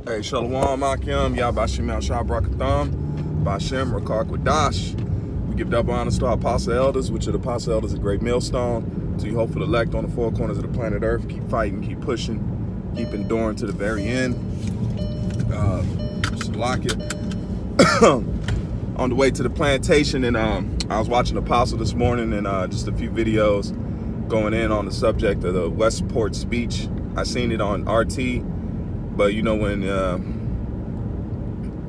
Hey, Shalom Akim, Yabashim Al Shabrakatham, Bashem Rakar Kwadash. We give double honors to our apostle elders, which are the apostle elders of Great Millstone, to you hopeful elect on the four corners of the planet Earth. Keep fighting, keep pushing, keep enduring to the very end. Salakia. On the way to the plantation, and I was watching Apostle this morning, and just a few videos going in on the subject of the Westport speech. I seen it on RT. But you know, when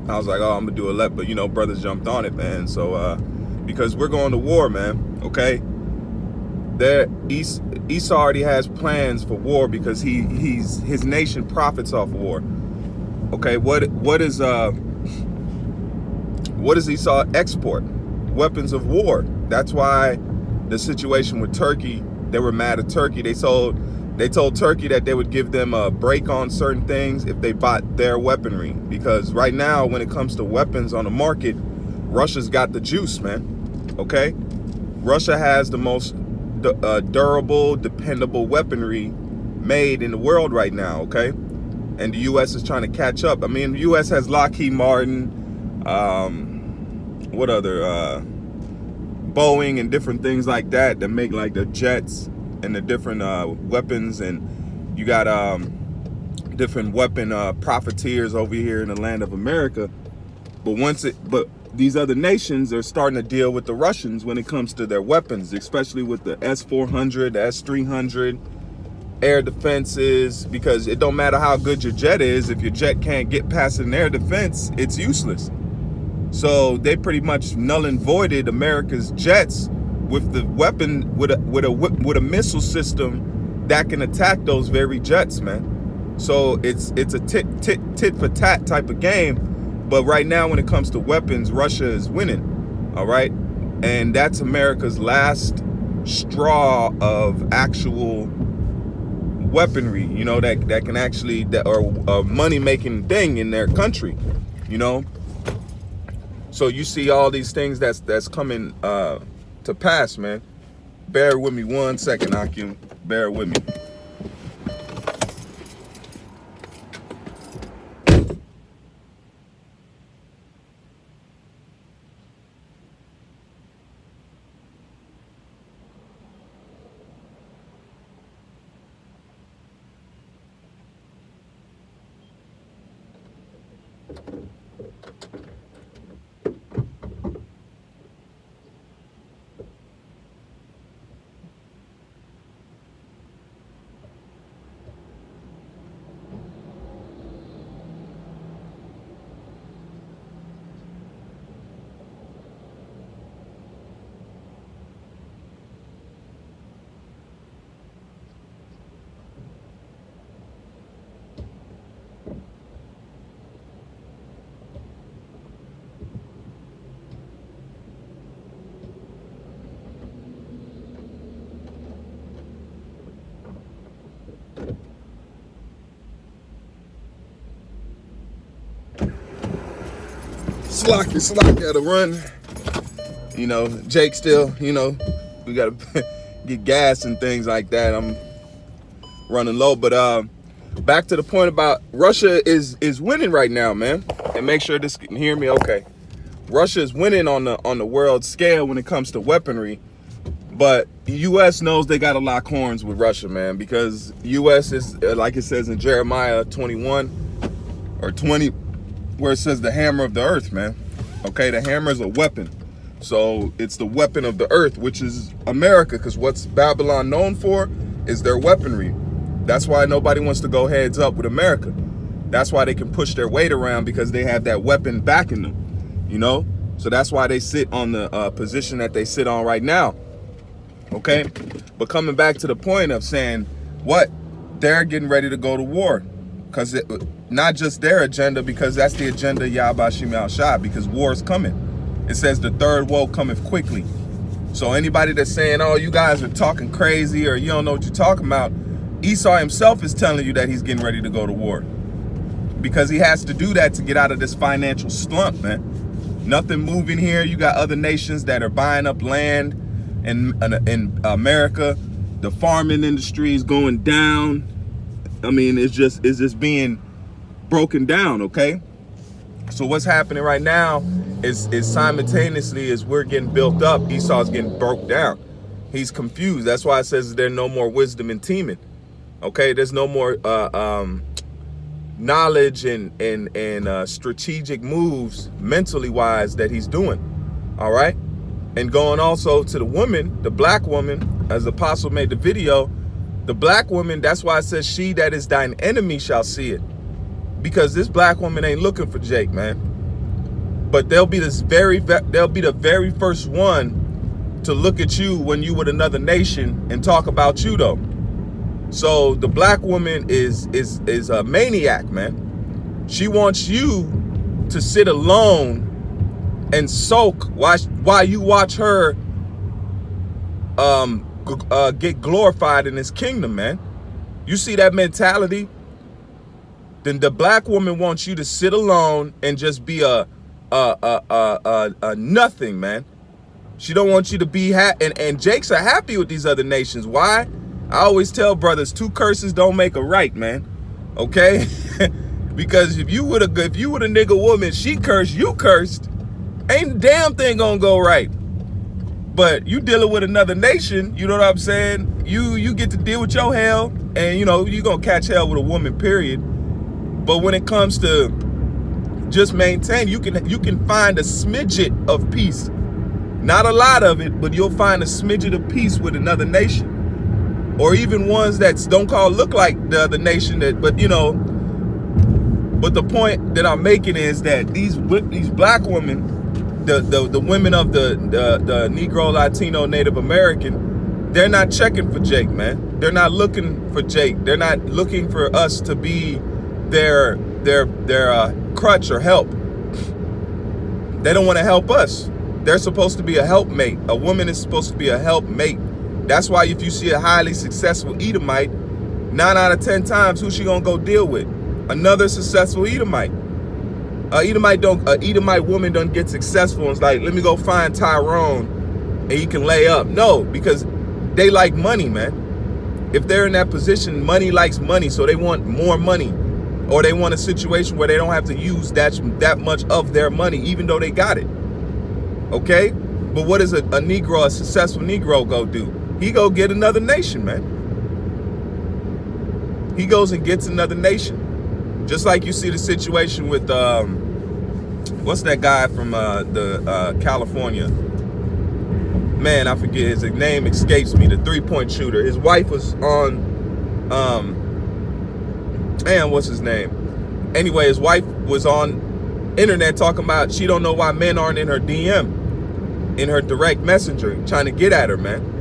I was like, oh, I'm gonna do a let, but you know, brothers jumped on it, man. So because we're going to war, man. Okay, Esau already has plans for war because his nation profits off war. Okay, what does Esau export? Weapons of war. That's why the situation with Turkey, they were mad at Turkey. They told Turkey that they would give them a break on certain things if they bought their weaponry. Because right now, when it comes to weapons on the market, Russia's got the juice, man. Okay? Russia has the most durable, dependable weaponry made in the world right now, okay? And the U.S. is trying to catch up. I mean, the U.S. has Lockheed Martin, what other, Boeing and different things like that make like the jets and the different weapons, and you got different weapon profiteers over here in the land of America. But these other nations are starting to deal with the Russians when it comes to their weapons, especially with the S-400, the S-300, air defenses, because it don't matter how good your jet is, if your jet can't get past an air defense, it's useless. So they pretty much null and voided America's jets with the weapon, with a missile system that can attack those very jets, man. So it's a tit for tat type of game. But right now, when it comes to weapons, Russia is winning. All right, and that's America's last straw of actual weaponry. You know, that can actually, or a money making thing in their country. You know. So you see all these things that's coming to pass, man. Bear with me 1 second, Akim. Bear with me. Slack gotta run. You know, Jake still, you know, we gotta get gas and things like that. I'm running low, but back to the point about Russia is winning right now, man. And make sure this can hear me okay. Russia is winning on the world scale when it comes to weaponry, but the U.S. knows they gotta lock horns with Russia, man, because U.S. is, like it says in Jeremiah 21 or 20, where it says the hammer of the earth, man. Okay, the hammer is a weapon. So it's the weapon of the earth, which is America, because what's Babylon known for is their weaponry. That's why nobody wants to go heads up with America. That's why they can push their weight around, because they have that weapon backing them, you know? So that's why they sit on the position that they sit on right now, okay? But coming back to the point of saying, what? They're getting ready to go to war. Because not just their agenda, because that's the agenda Yahbashim Al Shah, because war is coming. It says the third woe cometh quickly. So anybody that's saying, oh, you guys are talking crazy or you don't know what you're talking about, Esau himself is telling you that he's getting ready to go to war. Because he has to do that to get out of this financial slump, man. Nothing moving here. You got other nations that are buying up land in America. The farming industry is going down. I mean, it's just being broken down, okay? So what's happening right now is simultaneously as we're getting built up, Esau's getting broke down. He's confused. That's why it says there's no more wisdom in teaming. Okay, there's no more knowledge and strategic moves mentally wise that he's doing. All right, and going also to the woman, the black woman, as the apostle made the video, the black woman. That's why it says, "She that is thine enemy shall see it," because this black woman ain't looking for Jake, man. But they'll be the very first one to look at you when you with another nation and talk about you though. So the black woman is a maniac, man. She wants you to sit alone and sulk while you watch her get glorified in his kingdom, man. You see that mentality? Then the black woman wants you to sit alone and just be a nothing, man. She don't want you to be and Jakes are happy with these other nations. Why? I always tell brothers, 2 curses don't make a right, man. Okay? Because if you would a nigga woman, she cursed, you cursed, ain't a damn thing gonna go right. But you dealing with another nation, you know what I'm saying? You get to deal with your hell, and you know you gonna catch hell with a woman, period. But when it comes to just maintain, you can find a smidget of peace. Not a lot of it, but you'll find a smidget of peace with another nation. Or even ones that don't look like the other nation, but you know. But the point that I'm making is that these black women, the women of the Negro, Latino, Native American, they're not checking for Jake, man. They're not looking for Jake. They're not looking for us to be their crutch or help. They don't want to help us. They're supposed to be a helpmate. A woman is supposed to be a helpmate. That's why if you see a highly successful Edomite, 9 out of 10 times, who's she gonna go deal with? Another successful Edomite. A Edomite woman don't get successful and it's like, let me go find Tyrone and he can lay up. No, because they like money, man. If they're in that position, money likes money, so they want more money. Or they want a situation where they don't have to use that much of their money, even though they got it. Okay? But what does a Negro, a successful Negro, go do? He go get another nation, man. He goes and gets another nation. Just like you see the situation with, what's that guy from California? Man, I forget, his name escapes me, the 3-point shooter. His wife was on, what's his name? Anyway, his wife was on internet talking about she don't know why men aren't in her DM, in her direct messenger, trying to get at her, man.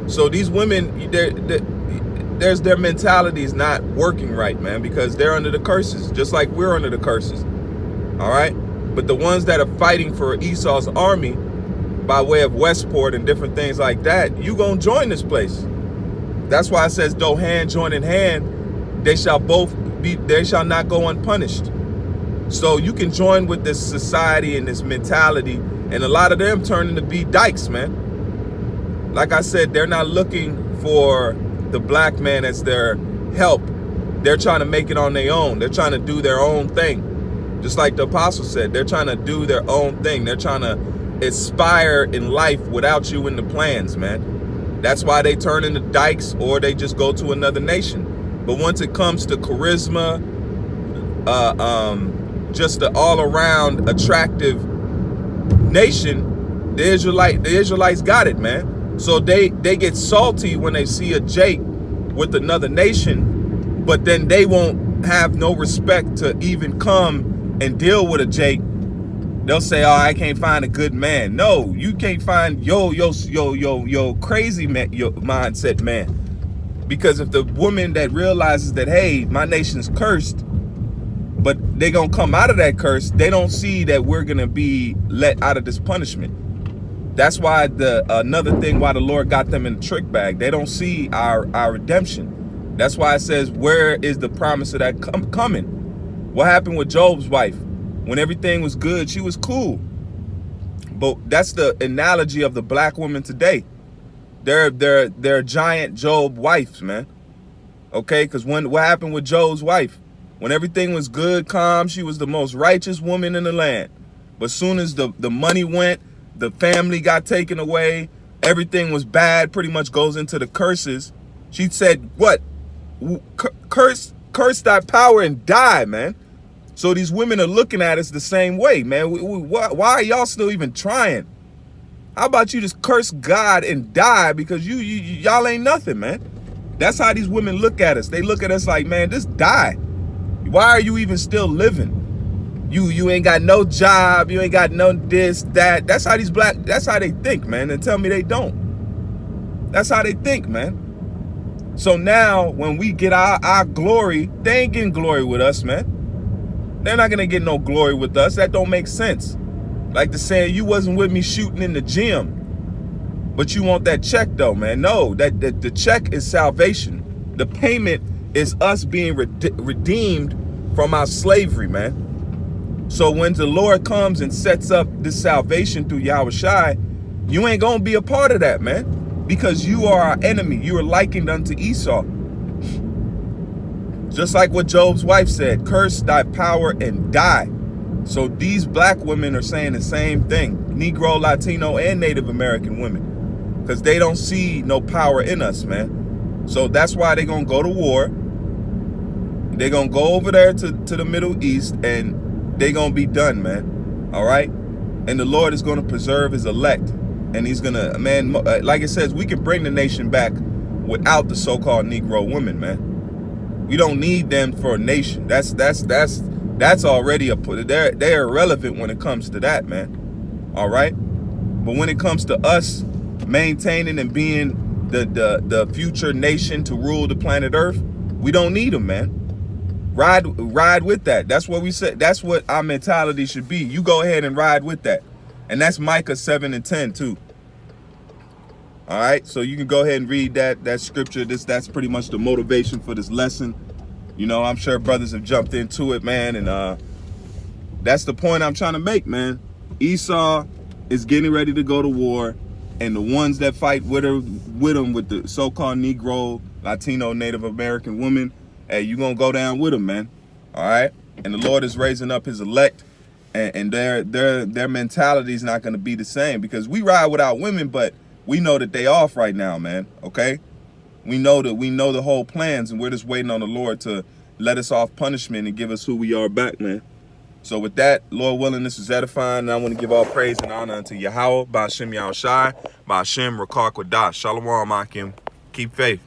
So these women, their mentality is not working right, man, because they're under the curses, just like we're under the curses. All right? But the ones that are fighting for Esau's army by way of Westport and different things like that, you gonna join this place. That's why it says, though hand join in hand, they shall not go unpunished. So you can join with this society and this mentality, and a lot of them turn into be dykes, man. Like I said, they're not looking for the black man as their help. They're trying to make it on their own. They're trying to do their own thing. Just like the apostle said, they're trying to do their own thing. They're trying to aspire in life without you in the plans, man. That's why they turn into dykes or they just go to another nation. But once it comes to charisma, just the all-around attractive nation, the Israelites got it, man. So they get salty when they see a Jake with another nation, but then they won't have no respect to even come and deal with a Jake. They'll say, "Oh, I can't find a good man." No, you can't find yo crazy man, your mindset man. Because if the woman that realizes that, hey, my nation's cursed, but they gonna come out of that curse, they don't see that we're gonna be let out of this punishment. That's why another thing why the Lord got them in the trick bag. They don't see our redemption. That's why it says, where is the promise of that coming? What happened with Job's wife? When everything was good, she was cool. But that's the analogy of the black woman today. They're giant Job wives, man. Okay, because what happened with Job's wife? When everything was good, calm, she was the most righteous woman in the land. But soon as the money went, the family got taken away, everything was bad, pretty much goes into the curses. She said, what? Curse thy power and die, man. So these women are looking at us the same way, man. Why are y'all still even trying? How about you just curse God and die because y'all ain't nothing, man? That's how these women look at us. They look at us like, man, just die. Why are you even still living? You ain't got no job. You ain't got no this, that. That's how that's how they think, man. And tell me they don't. That's how they think, man. So now when we get our glory, they ain't getting glory with us, man. They're not gonna get no glory with us. That don't make sense. Like the saying, you wasn't with me shooting in the gym, but you want that check though, man. No, that the check is salvation. The payment is us being redeemed from our slavery, man. So when the Lord comes and sets up this salvation through Yahushai, you ain't gonna be a part of that, man, because you are our enemy. You are likened unto Esau. Just like what Job's wife said, curse thy power and die. So these black women are saying the same thing, Negro, Latino, and Native American women, because they don't see no power in us, man. So that's why they're going to go to war. They're going to go over there to the Middle East, and they're going to be done, man. All right? And the Lord is going to preserve his elect. And he's going to, man, like it says, we can bring the nation back without the so-called Negro women, man. We don't need them for a nation. That's already they're irrelevant when it comes to that, man. All right? But when it comes to us maintaining and being the future nation to rule the planet Earth, we don't need them, man. Ride with that. That's what we said. That's what our mentality should be. You go ahead and ride with that. And that's Micah 7:10 too. All right, so you can go ahead and read that scripture. That's pretty much the motivation for this lesson. You know, I'm sure brothers have jumped into it, man, and that's the point I'm trying to make, man. Esau is getting ready to go to war, and the ones that fight with him with the so-called Negro, Latino, Native American women, hey, you gonna go down with them, man. All right, and the Lord is raising up his elect, and their mentality is not gonna be the same, because we ride without women, but we know that they off right now, man. Okay, we know the whole plans, and we're just waiting on the Lord to let us off punishment and give us who we are back, man. So with that, Lord willing, this is edifying, and I want to give all praise and honor unto Yahweh, Ba'ashem Yahushai, Ba'ashem Rakar Kodash, Shalom Akim. Keep faith.